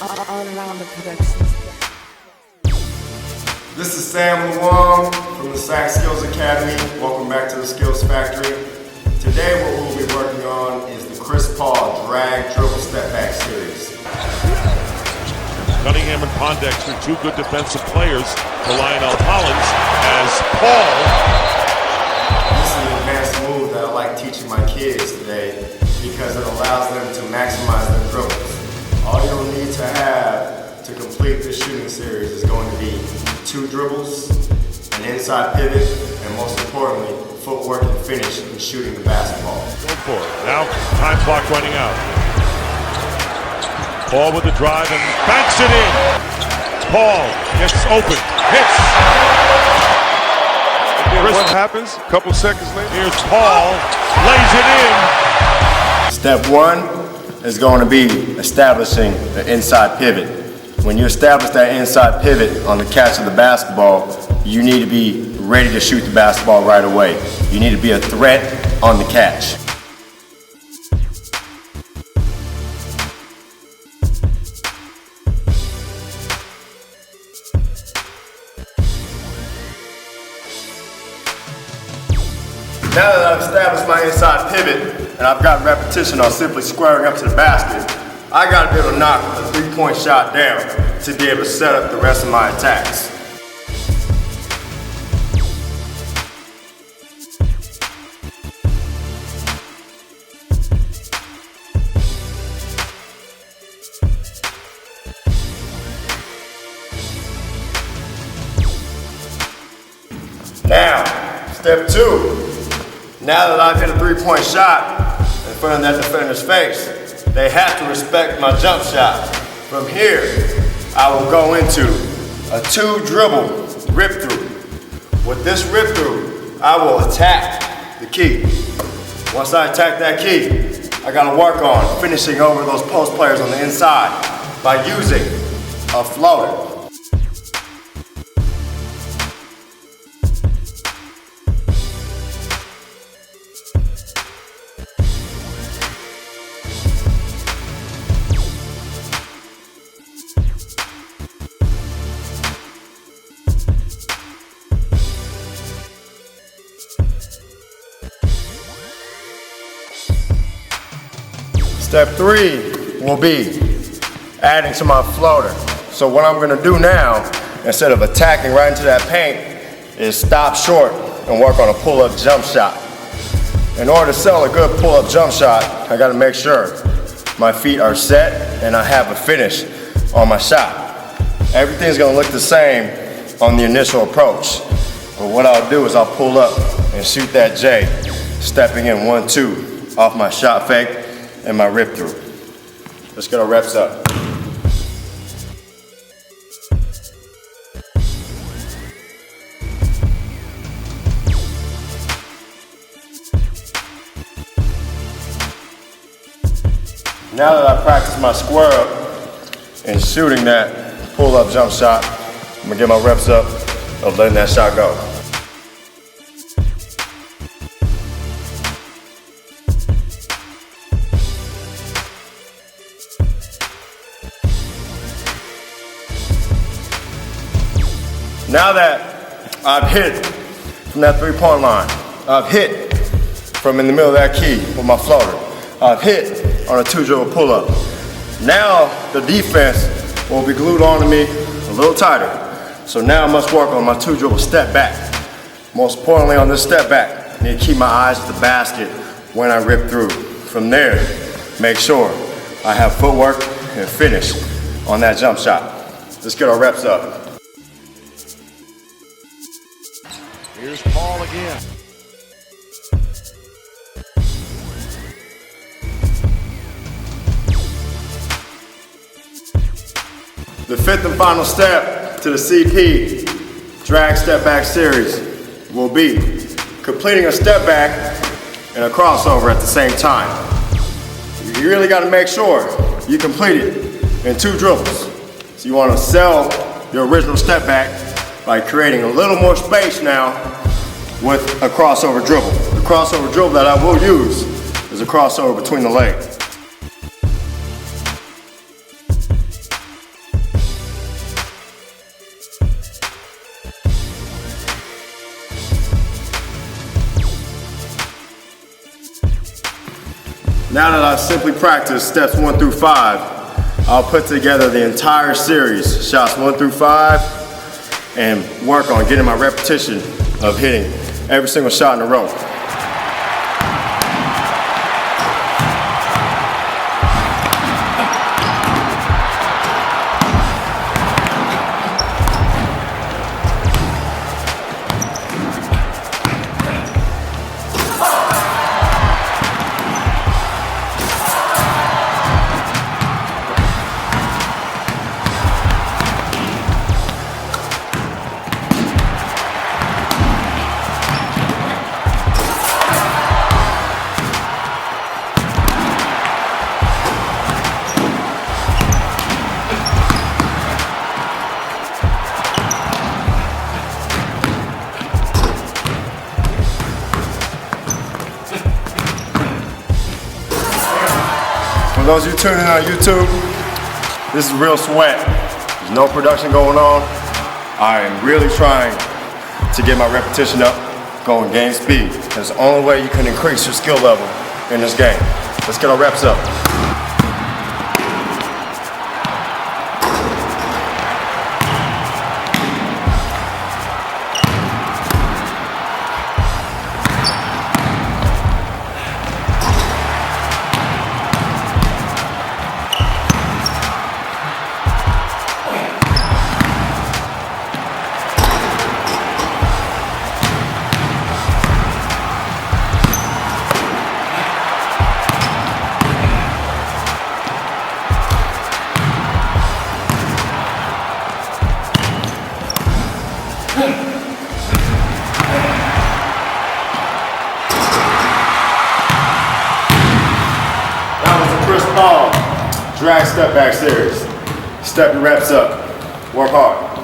All around the productions. This is Sam Luong from the SAC Skills Academy. Welcome back to the Skills Factory. Today what we'll be working on is the Chris Paul Drag Dribble Step Back Series. Cunningham and Pondexter, two good defensive players for Lionel Hollins as Paul. This is an advanced move that I like teaching my kids today because it allows them to maximize their dribbles. All you'll need to have to complete this shooting series is going to be 2 dribbles, an inside pivot, and most importantly, footwork and finish in shooting the basketball. Go for it. Now, time clock running out. Paul with the drive and banks it in. Paul gets open, hits. What happens? A couple seconds later. Here's Paul, lays it in. Step 1 is going to be establishing the inside pivot. When you establish that inside pivot on the catch of the basketball, you need to be ready to shoot the basketball right away. You need to be a threat on the catch. Now that I've established my inside pivot and I've got repetition on simply squaring up to the basket, I gotta be able to knock a 3-point shot down to be able to set up the rest of my attacks. Now, step 2. Now that I've hit a 3-point shot in front of that defender's face, they have to respect my jump shot. From here, I will go into a 2-dribble rip through. With this rip through, I will attack the key. Once I attack that key, I gotta work on finishing over those post players on the inside by using a floater. Step 3 will be adding to my floater. So what I'm gonna do now, instead of attacking right into that paint, is stop short and work on a pull-up jump shot. In order to sell a good pull-up jump shot, I gotta make sure my feet are set and I have a finish on my shot. Everything's gonna look the same on the initial approach. But what I'll do is I'll pull up and shoot that J, stepping in 1-2 off my shot fake and my rip through. Let's get our reps up. Now that I practice my square up and shooting that pull-up jump shot, I'm gonna get my reps up of letting that shot go. Now that I've hit from that 3-point line, I've hit from in the middle of that key with my floater, I've hit on a 2-dribble pull-up. Now the defense will be glued onto me a little tighter. So now I must work on my 2-dribble step back. Most importantly on this step back, I need to keep my eyes at the basket when I rip through. From there, make sure I have footwork and finish on that jump shot. Let's get our reps up. Here's Paul again. The 5th and final step to the CP Drag Step Back Series will be completing a step back and a crossover at the same time. You really got to make sure you complete it in 2 dribbles. So you want to sell your original step back by creating a little more space now with a crossover dribble. The crossover dribble that I will use is a crossover between the legs. Now that I've simply practiced steps 1 through 5, I'll put together the entire series, shots 1 through 5, and work on getting my repetition of hitting every single shot in a row. For those of you tuning in on YouTube, this is real sweat. There's no production going on. I am really trying to get my repetition up, going game speed. That's the only way you can increase your skill level in this game. Let's get our reps up. That was the Chris Paul drag step back series. Step your reps up. Work hard.